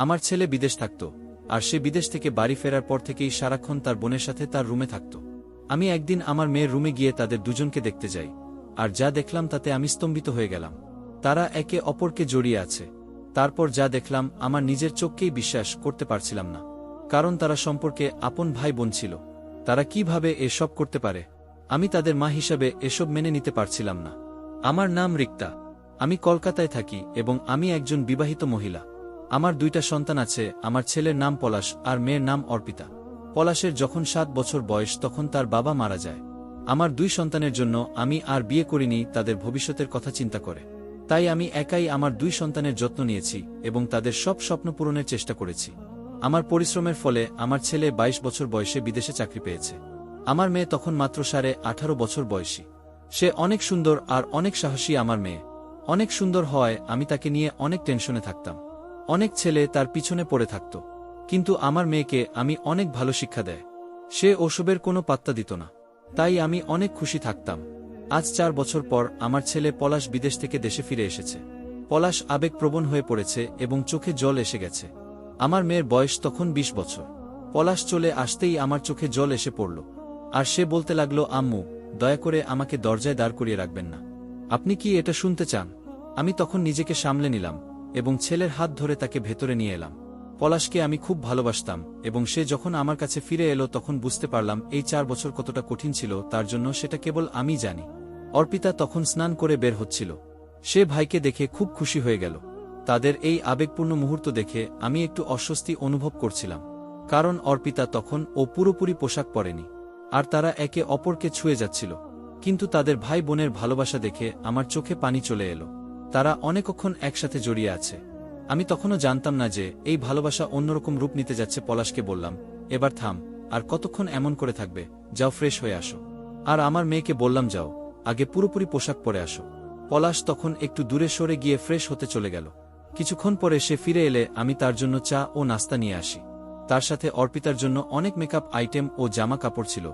আমার ছেলে বিদেশ থাকত, আর সে বিদেশ থেকে বাড়ি ফেরার পর থেকেই সারাক্ষণ তার বোনের সাথে তার রুমে থাকত। আমি একদিন আমার মেয়ের রুমে গিয়ে তাদের দুজনকে দেখতে যাই, আর যা দেখলাম তাতে আমি স্তম্ভিত হয়ে গেলাম। তারা একে অপরকে জড়িয়ে আছে। তারপর যা দেখলাম আমার নিজের চোখকেই বিশ্বাস করতে পারছিলাম না, কারণ তারা সম্পর্কে আপন ভাই বোন ছিল। তারা কিভাবে এসব করতে পারে? আমি তাদের মা হিসাবে এসব মেনে নিতে পারছিলাম না। আমার নাম রিক্তা, আমি কলকাতায় থাকি এবং আমি একজন বিবাহিত মহিলা। আমার 2টা সন্তান আছে, আমার ছেলের নাম পলাশ আর মেয়ের নাম অর্পিতা। পলাশের যখন 7 বছর বয়স তখন তার বাবা মারা যায়। আমার 2 সন্তানের জন্য আমি আর বিয়ে করিনি তাদের ভবিষ্যতের কথা চিন্তা করে। তাই আমি একাই আমার 2 সন্তানের যত্ন নিয়েছি এবং তাদের সব স্বপ্ন পূরণের চেষ্টা করেছি। আমার পরিশ্রমের ফলে আমার ছেলে 22 বছর বয়সে বিদেশে চাকরি পেয়েছে। আমার মেয়ে তখন মাত্র 18.5 বছর বয়সী। সে অনেক সুন্দর আর অনেক সাহসী। আমার মেয়ে অনেক সুন্দর হওয়ায় আমি তাকে নিয়ে অনেক টেনশনে থাকতাম। অনেক ছেলে তার পিছনে পড়ে থাকত, কিন্তু আমার মেয়েকে আমি অনেক ভালো শিক্ষা দেয়। সে ওসবের কোনো পাত্তা দিত না, তাই আমি অনেক খুশি থাকতাম। আজ 4 বছর পর আমার ছেলে পলাশ বিদেশ থেকে দেশে ফিরে এসেছে। পলাশ আবেগপ্রবণ হয়ে পড়েছে এবং চোখে জল এসে গেছে। আমার মেয়ের বয়স তখন 20 বছর। পলাশ চলে আসতেই আমার চোখে জল এসে পড়ল, আর সে বলতে লাগলো, আম্মু, দয়া করে আমাকে দরজায় দাঁড় করিয়ে রাখবেন না। আপনি কি এটা শুনতে চান? আমি তখন নিজেকে সামলে নিলাম এবং ছেলের হাত ধরে তাকে ভেতরে নিয়ে এলাম। পলাশকে আমি খুব ভালোবাসতাম এবং সে যখন আমার কাছে ফিরে এলো তখন বুঝতে পারলাম এই 4 বছর কতটা কঠিন ছিল তার জন্য, সেটা কেবল আমি জানি। অর্পিতা তখন স্নান করে বের হচ্ছিল। সে ভাইকে দেখে খুব খুশি হয়ে গেল। তাদের এই আবেগপূর্ণ মুহূর্ত দেখে আমি একটু অস্বস্তি অনুভব করছিলাম, কারণ অর্পিতা তখন পুরোপুরি পোশাক পরেনি আর তারা একে অপরকে ছুঁয়ে যাচ্ছিল। কিন্তু তাদের ভাই বোনের ভালোবাসা দেখে আমার চোখে পানি চলে এলো। তারা অনেকক্ষণ একসাথে জড়িয়ে আছে। আমি তখনও জানতাম না যে এই ভালোবাসা অন্যরকম রূপ নিতে যাচ্ছে। পলাশকে বললাম, এবার থাম, আর কতক্ষণ এমন করে থাকবে? যাও, ফ্রেশ হয়ে আসো। আর আমার মেয়েকে বললাম, যাও, আগে পুরোপুরি পোশাক পরে আসো। পলাশ তখন একটু দূরে সরে গিয়ে ফ্রেশ হতে চলে গেল। কিছুক্ষণ পরে সে ফিরে এলে আমি তার জন্য চা ও নাস্তা নিয়ে আসি। তার সাথে অর্পিতার জন্য অনেক মেকআপ আইটেম ও জামা কাপড় ছিল,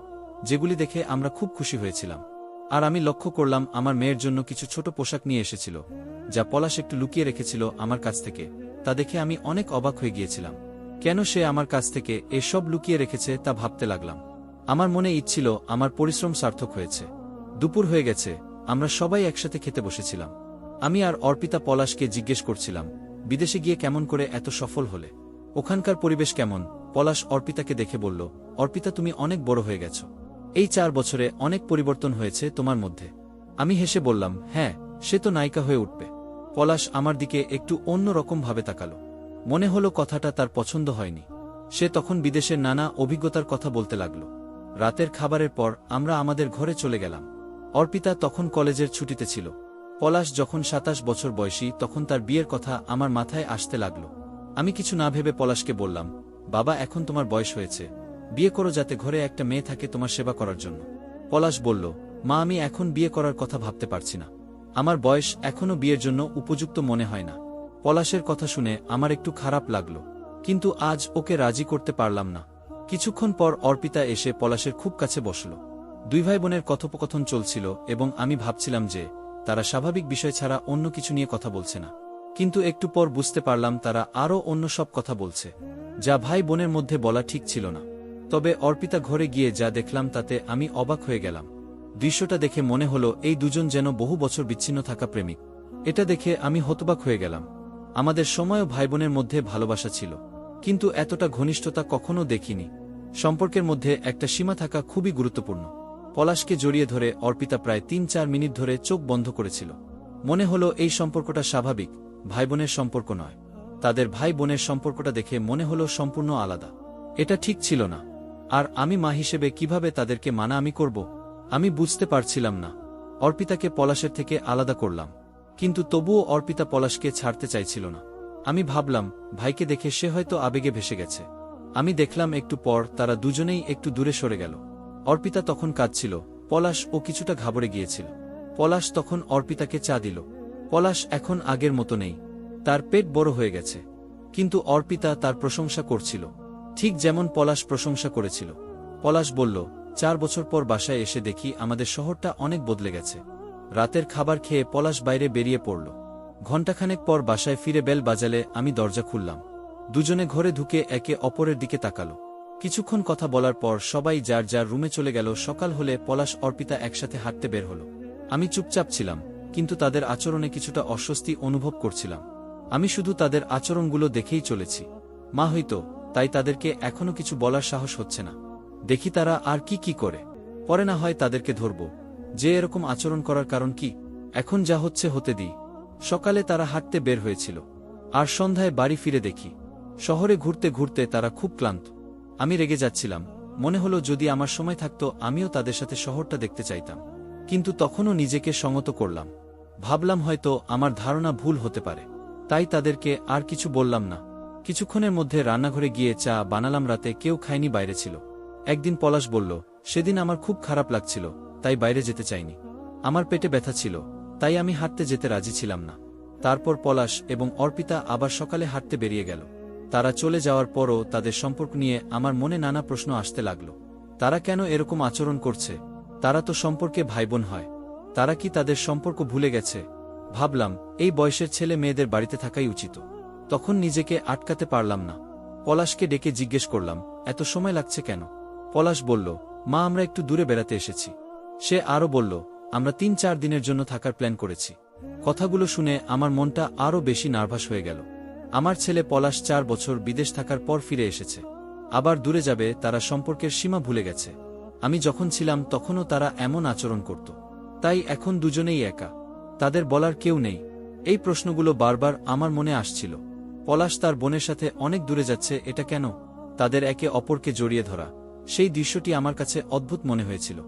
যেগুলি দেখে আমরা খুব খুশি হয়েছিলাম। আর আমি লক্ষ্য করলাম আমার মেয়ের জন্য কিছু ছোট পোশাক নিয়ে এসেছিল, যা পলাশ একটু লুকিয়ে রেখেছিল আমার কাছ থেকে। তা দেখে আমি অনেক অবাক হয়ে গিয়েছিলাম। কেন সে আমার কাছ থেকে এসব লুকিয়ে রেখেছে তা ভাবতে লাগলাম। আমার মনে ইচ্ছিল আমার পরিশ্রম সার্থক হয়েছে। দুপুর হয়ে গেছে, আমরা সবাই একসাথে খেতে বসেছিলাম। আমি আর অর্পিতা পলাশকে জিজ্ঞেস করছিলাম, বিদেশে গিয়ে কেমন করে এত সফল হলে? ওখানকার পরিবেশ কেমন? পলাশ অর্পিতাকে দেখে বলল, অর্পিতা, তুমি অনেক বড় হয়ে গেছ। এই 4 বছরে অনেক পরিবর্তন হয়েছে তোমার মধ্যে। আমি হেসে বললাম, হ্যাঁ, সে তো নায়িকা হয়ে উঠবে। পলাশ আমার দিকে একটু অন্য রকম ভাবে তাকালো। মনে হলো কথাটা তার পছন্দ হয়নি। সে তখন বিদেশের নানা অভিজ্ঞতার কথা বলতে লাগল। রাতের খাবারের পর আমরা আমাদের ঘরে চলে গেলাম। অর্পিতা তখন কলেজের ছুটিতে ছিল। পলাশ যখন 27 বছর বয়সী তখন তার বিয়ের কথা আমার মাথায় আসতে লাগল। আমি কিছু না ভেবে পলাশকে বললাম, বাবা, এখন তোমার বয়স হয়েছে, বিয়ে করো, যাতে ঘরে একটা মেয়ে থাকে তোমার সেবা করার জন্য। পলাশ বলল, মা, আমি এখন বিয়ে করার কথা ভাবতে পারছি না। আমার বয়স এখনো বিয়ের জন্য উপযুক্ত মনে হয় না। পলাশের কথা শুনে আমার একটু খারাপ লাগলো, কিন্তু আজ ওকে রাজি করতে পারলাম না। কিছুক্ষণ পর অর্পিতা এসে পলাশের খুব কাছে বসল। 2 ভাই বোনের কথোপকথন চলছিল এবং আমি ভাবছিলাম যে তারা স্বাভাবিক বিষয় ছাড়া অন্য কিছু নিয়ে কথা বলছে না। কিন্তু একটু পর বুঝতে পারলাম তারা আরও অন্য সব কথা বলছে, যা ভাই বোনের মধ্যে বলা ঠিক ছিল না। তবে অর্পিতা ঘরে গিয়ে যা দেখলাম তাতে আমি অবাক হয়ে গেলাম। দৃশ্যটা দেখে মনে হলো এই দুজন যেন বহু বছর বিচ্ছিন্ন থাকা প্রেমিক। এটা দেখে আমি হতবাক হয়ে গেলাম। আমাদের সময়ও ভাই বোনের মধ্যে ভালোবাসা ছিল, কিন্তু এতটা ঘনিষ্ঠতা কখনো দেখিনি। সম্পর্কের মধ্যে একটা সীমা থাকা খুবই গুরুত্বপূর্ণ। পলাশকে জড়িয়ে ধরে অর্পিতা প্রায় 3-4 মিনিট ধরে চোখ বন্ধ করেছিল। মনে হলো এই সম্পর্কটা স্বাভাবিক, ভাই বোনের সম্পর্ক নয়। তাদের ভাই বোনের সম্পর্কটা দেখে মনে হলো সম্পূর্ণ আলাদা। এটা ঠিক ছিল না। আর আমি মা হিসেবে কিভাবে তাদেরকে মানা আমি করব? আমি বুঝতে পারছিলাম না। অর্পিতাকে পলাশের থেকে আলাদা করলাম, কিন্তু তবুও অর্পিতা পলাশকে ছাড়তে চাইছিল না। আমি ভাবলাম, ভাইকে দেখে সে হয়তো আবেগে ভেসে গেছে। আমি দেখলাম একটু পর তারা দুজনেই একটু দূরে সরে গেল। অর্পিতা তখন কাঁদছিল, পলাশ ও কিছুটা ঘাবড়ে গিয়েছিল। পলাশ তখন অর্পিতাকে চা দিল। পলাশ এখন আগের মতো নেই, তার পেট বড় হয়ে গেছে। কিন্তু অর্পিতা তার প্রশংসা করছিল, ঠিক যেমন পলাশ প্রশংসা করেছিল। পলাশ বলল, 4 বছর পর বাসায় এসে দেখি আমাদের শহরটা অনেক বদলে গেছে। রাতের খাবার খেয়ে পলাশ বাইরে বেরিয়ে পড়ল। ঘণ্টাখানেক পর বাসায় ফিরে বেল বাজালে আমি দরজা খুললাম। দুজনে ঘরে ঢুকে একে অপরের দিকে তাকালো। কিছুক্ষণ কথা বলার পর সবাই যার যার রুমে চলে গেল। সকাল হলে পলাশ অর্পিতা একসাথে হাঁটতে বের হলো। আমি চুপচাপ ছিলাম, কিন্তু তাদের আচরণে কিছুটা অস্বস্তি অনুভব করছিলাম। আমি শুধু তাদের আচরণগুলো দেখেই চলেছি। মা হইতো, তাই তাদেরকে এখনো কিছু বলার সাহস হচ্ছে না। দেখি তারা আর কি কি করে, পরে না হয় তাদেরকে ধরব। যে এরকম আচরণ করার কারণ কি, এখন যা হচ্ছে হতে দিই। সকালে তারা হাঁটতে বের হয়েছিল, আর সন্ধ্যায় বাড়ি ফিরে দেখি শহরে ঘুরতে ঘুরতে তারা খুব ক্লান্ত। আমি রেগে যাচ্ছিলাম, মনে হলো যদি আমার সময় থাকতো আমিও তাদের সাথে শহরটা দেখতে চাইতাম। কিন্তু তখনও নিজেকে সংযত করলাম। ভাবলাম হয়তো আমার ধারণা ভুল হতে পারে, তাই তাদেরকে আর কিছু বললাম না। কিছুক্ষণের মধ্যে রান্নাঘরে গিয়ে চা বানালাম। রাতে কেউ খায়নি, বাইরে ছিল। একদিন পলাশ বলল, সেদিন আমার খুব খারাপ লাগছিল, তাই বাইরে যেতে চাইনি। আমার পেটে ব্যথা ছিল, তাই আমি হাঁটতে যেতে রাজি ছিলাম না। তারপর পলাশ এবং অর্পিতা আবার সকালে হাঁটতে বেরিয়ে গেল। তারা চলে যাওয়ার পরও তাদের সম্পর্ক নিয়ে আমার মনে নানা প্রশ্ন আসতে লাগল। তারা কেন এরকম আচরণ করছে? তারা তো সম্পর্কে ভাইবোন হয়। তারা কি তাদের সম্পর্ক ভুলে গেছে? ভাবলাম, এই বয়সের ছেলে মেয়েদের বাড়িতে থাকাই উচিত। তখন নিজেকে আটকাতে পারলাম না। পলাশকে ডেকে জিজ্ঞেস করলাম, এত সময় লাগছে কেন? পলাশ বলল, মা, আমরা একটু দূরে বেড়াতে এসেছি। সে আরও বলল, আমরা ৩-৪ দিনের জন্য থাকার প্ল্যান করেছি। কথাগুলো শুনে আমার মনটা আরও বেশি নার্ভাস হয়ে গেল। আমার ছেলে পলাশ ৪ বছর বিদেশ থাকার পর ফিরে এসেছে, আবার দূরে যাবে। তারা সম্পর্কের সীমা ভুলে গেছে। আমি যখন ছিলাম তখনও তারা এমন আচরণ করত, তাই এখন দুজনেই একা, তাদের বলার কেউ নেই। এই প্রশ্নগুলো বারবার আমার মনে আসছিল। পলাশ তার বোনের সাথে অনেক দূরে যাচ্ছে, এটা কেন? তাদের একে অপরকে জড়িয়ে ধরা, সেই দৃশ্যটি আমার কাছে অদ্ভুত মনে হয়েছিল।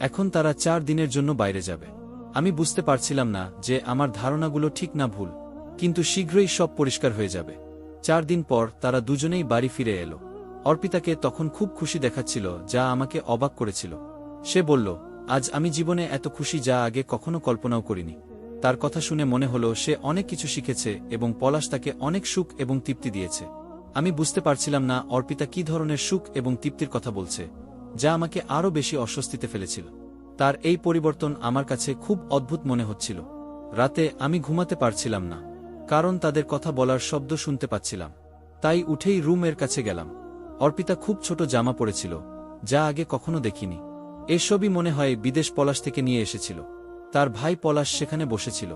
এখন তারা ৪ দিনের জন্য বাইরে যাবে। আমি বুঝতে পারছিলাম না যে আমার ধারণাগুলো ঠিক না ভুল, কিন্তু শীঘ্রই সব পরিষ্কার হয়ে যাবে। ৪ দিন পর তারা দুজনেই বাড়ি ফিরে এলো। অর্পিতাকে তখন খুব খুশি দেখাচ্ছিল, যা আমাকে অবাক করেছিল। সে বলল, আজ আমি জীবনে এত খুশি যা আগে কখনো কল্পনাও করিনি। তার কথা শুনে মনে হলো সে অনেক কিছু শিখেছে এবং পলাশ তাকে অনেক সুখ এবং তৃপ্তি দিয়েছে। আমি বুঝতে পারছিলাম না অর্পিতা কি ধরনের সুখ এবং তৃপ্তির কথা বলছে, যা আমাকে আরও বেশি অস্বস্তিতে ফেলেছিল। তার এই পরিবর্তন আমার কাছে খুব অদ্ভুত মনে হচ্ছিল। রাতে আমি ঘুমাতে পারছিলাম না, কারণ তাদের কথা বলার শব্দ শুনতে পাচ্ছিলাম। তাই উঠেই রুমের কাছে গেলাম। অর্পিতা খুব ছোট জামা পরেছিল, যা আগে কখনো দেখিনি। এসবই মনে হয় বিদেশ পলাশ থেকে নিয়ে এসেছিল। তার ভাই পলাশ সেখানে বসেছিল।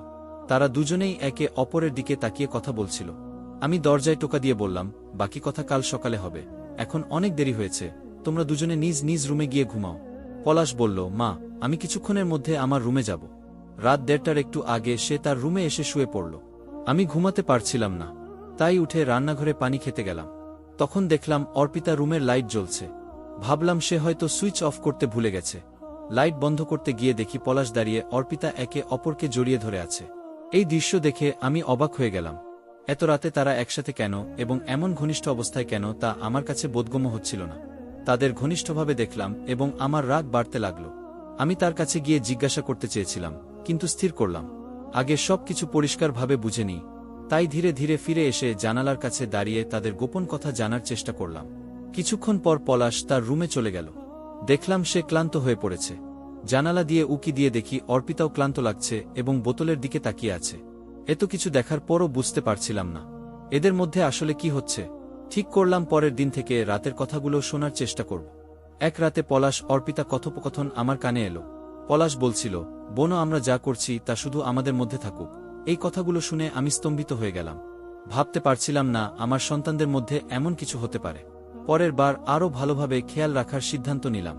তারা দুজনেই একে অপরের দিকে তাকিয়ে কথা বলছিল। আমি দরজায় টোকা দিয়ে বললাম, বাকি কথা কাল সকালে হবে, এখন অনেক দেরি হয়েছে, তোমরা দুজনে নিজ নিজ রুমে গিয়ে ঘুমাও। পলাশ বলল, মা, আমি কিছুক্ষণের মধ্যে আমার রুমে যাব। রাত ১:৩০টার একটু আগে সে তার রুমে এসে শুয়ে পড়ল। আমি ঘুমাতে পারছিলাম না, তাই উঠে রান্নাঘরে পানি খেতে গেলাম। তখন দেখলাম অর্পিতা রুমের লাইট জ্বলছে। ভাবলাম সে হয়তো সুইচ অফ করতে ভুলে গেছে। লাইট বন্ধ করতে গিয়ে দেখি পলাশ দাঁড়িয়ে অর্পিতা একে অপরকে জড়িয়ে ধরে আছে। এই দৃশ্য দেখে আমি অবাক হয়ে গেলাম। এত রাতে তারা একসাথে কেন এবং এমন ঘনিষ্ঠ অবস্থায় কেন, তা আমার কাছে বোধগম্য হচ্ছিল না। তাদের ঘনিষ্ঠভাবে দেখলাম এবং আমার রাগ বাড়তে লাগল। আমি তার কাছে গিয়ে জিজ্ঞাসা করতে চেয়েছিলাম, কিন্তু স্থির করলাম আগে সবকিছু পরিষ্কারভাবে বুঝে নিই। তাই ধীরে ধীরে ফিরে এসে জানালার কাছে দাঁড়িয়ে তাদের গোপন কথা জানার চেষ্টা করলাম। কিছুক্ষণ পর পলাশ তার রুমে চলে গেল। দেখলাম সে ক্লান্ত হয়ে পড়েছে। জানালা দিয়ে উকি দিয়ে দেখি অর্পিতাও ক্লান্ত লাগছে এবং বোতলের দিকে তাকিয়ে আছে। এত কিছু দেখার পরও বুঝতে পারছিলাম না এদের মধ্যে আসলে কি হচ্ছে। ঠিক করলাম পরের দিন থেকে রাতের কথাগুলো শোনার চেষ্টা করব। এক রাতে পলাশ অর্পিতা কথোপকথন আমার কানে এলো। পলাশ বলছিল, বোনও, আমরা যা করছি তা শুধু আমাদের মধ্যে থাকুক। এই কথাগুলো শুনে আমি স্তম্ভিত হয়ে গেলাম। ভাবতে পারছিলাম না আমার সন্তানদের মধ্যে এমন কিছু হতে পারে। পরের বার আরও ভালোভাবে খেয়াল রাখার সিদ্ধান্ত নিলাম।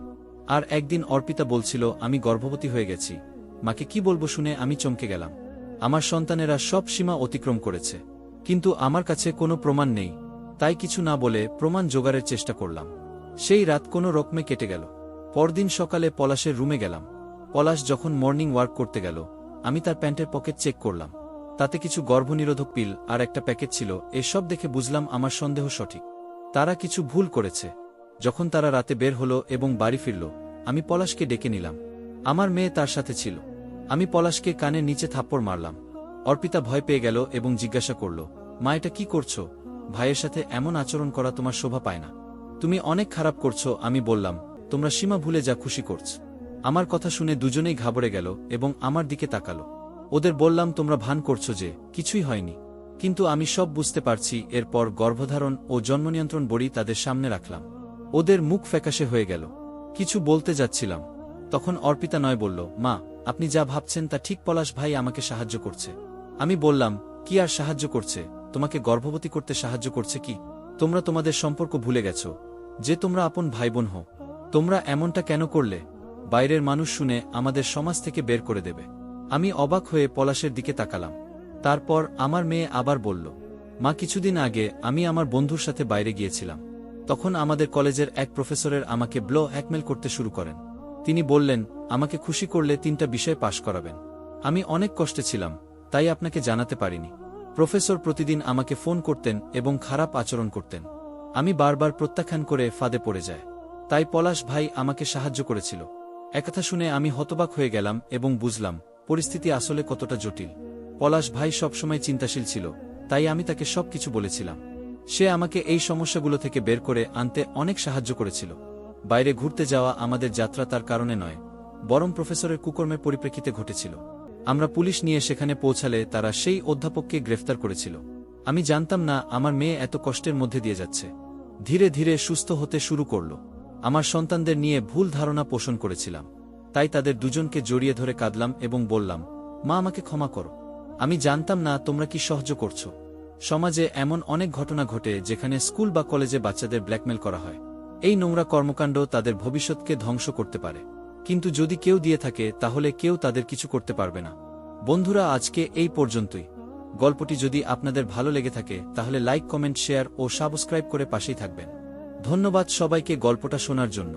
আর একদিন অর্পিতা বলছিল, আমি গর্ভবতী হয়ে গেছি। মাকে কি বলবো শুনে আমি চমকে গেলাম। আমার সন্তানেরা সব সীমা অতিক্রম করেছে, কিন্তু আমার কাছে কোনো প্রমাণ নেই। তাই কিছু না বলে প্রমাণ জোগাড়ের চেষ্টা করলাম। সেই রাত কোনো রকমে কেটে গেল। পরদিন সকালে পলাশের রুমে গেলাম। পলাশ যখন মর্নিং ওয়ার্ক করতে গেল, আমি তার প্যান্টের পকেট চেক করলাম। তাতে কিছু গর্ভনিরোধক পিল আর একটা প্যাকেট ছিল। এসব দেখে বুঝলাম আমার সন্দেহ সঠিক। তারা কিছু ভুল করেছে। যখন তারা রাতে বের হলো এবং বাড়ি ফিরল, আমি পলাশকে ডেকে নিলাম। আমার মেয়ে তার সাথে ছিল। আমি পলাশকে কানের নিচে থাপ্পড় মারলাম। অর্পিতা ভয় পেয়ে গেল এবং জিজ্ঞাসা করল, মা, এটা কি করছো? ভাইয়ের সাথে এমন আচরণ করা তোমার শোভা পায় না। তুমি অনেক খারাপ করছো। আমি বললাম, তোমরা সীমা ভুলে যা খুশি করছ। আমার কথা শুনে দুজনেই ঘাবড়ে গেল এবং আমার দিকে তাকালো। ওদের বললাম, তোমরা ভান করছো যে কিছুই হয়নি, কিন্তু আমি সব বুঝতে পারছি। এরপর গর্ভধারণ ও জন্মনিয়ন্ত্রণ বড়ি তাদের সামনে রাখলাম। ওদের মুখ ফ্যাকাশে হয়ে গেল। কিছু বলতে যাচ্ছিলাম, তখন অর্পিতা নয় বলল, মা, আপনি যা ভাবছেন তা ঠিক, পলাশ ভাই আমাকে সাহায্য করছে। আমি বললাম, কি আর সাহায্য করছে? তোমাকে গর্ভবতী করতে সাহায্য করছে কি? তোমরা তোমাদের সম্পর্ক ভুলে গেছ, যে তোমরা আপন ভাই বোন হও। তোমরা এমনটা কেন করলে? বাইরের মানুষ শুনে আমাদের সমাজ থেকে বের করে দেবে। আমি অবাক হয়ে পলাশের দিকে তাকালাম। তারপর আমার মেয়ে আবার বলল, মা, কিছুদিন আগে আমি আমার বন্ধুর সাথে বাইরে গিয়েছিলাম। তখন আমাদের কলেজের এক প্রফেসরের আমাকে ব্ল্যাকমেল করতে শুরু করেন। তিনি বললেন, আমাকে খুশি করলে 3টা বিষয় পাশ করাবেন। আমি অনেক কষ্টে ছিলাম, তাই আপনাকে জানাতে পারিনি। প্রফেসর প্রতিদিন আমাকে ফোন করতেন এবং খারাপ আচরণ করতেন। আমি বারবার প্রত্যাখ্যান করে ফাঁদে পড়ে যায়। তাই পলাশ ভাই আমাকে সাহায্য করেছিল। একথা শুনে আমি হতবাক হয়ে গেলাম এবং বুঝলাম পরিস্থিতি আসলে কতটা জটিল। পলাশ ভাই সবসময় চিন্তাশীল ছিল, তাই আমি তাকে সবকিছু বলেছিলাম। সে আমাকে এই সমস্যাগুলো থেকে বের করে আনতে অনেক সাহায্য করেছিল। বাইরে ঘুরতে যাওয়া আমাদের যাত্রা তার কারণে নয়, বরং প্রফেসরের কুকর্মের পরিপ্রেক্ষিতে ঘটেছিল। আমরা পুলিশ নিয়ে সেখানে পৌঁছালে তারা সেই অধ্যাপককে গ্রেফতার করেছিল। আমি জানতাম না আমার মেয়ে এত কষ্টের মধ্যে দিয়ে যাচ্ছে। ধীরে ধীরে সুস্থ হতে শুরু করল। আমার সন্তানদের নিয়ে ভুল ধারণা পোষণ করেছিলাম, তাই তাদের দুজনকে জড়িয়ে ধরে কাঁদলাম এবং বললাম, মা, আমাকে ক্ষমা করো। আমি জানতাম না তোমরা কি সহ্য করছো। সমাজে এমন অনেক ঘটনা ঘটে যেখানে স্কুল বা কলেজে বাচ্চাদের ব্ল্যাকমেল করা হয়। এই নোংরা কর্মকাণ্ড তাদের ভবিষ্যৎকে ধ্বংস করতে পারে, কিন্তু যদি কেউ দিয়ে থাকে তাহলে কেউ তাদের কিছু করতে পারবে না। বন্ধুরা, আজকে এই পর্যন্তই। গল্পটি যদি আপনাদের ভালো লেগে থাকে তাহলে লাইক, কমেন্ট, শেয়ার ও সাবস্ক্রাইব করে পাশেই থাকবেন। ধন্যবাদ সবাইকে গল্পটা শোনার জন্য।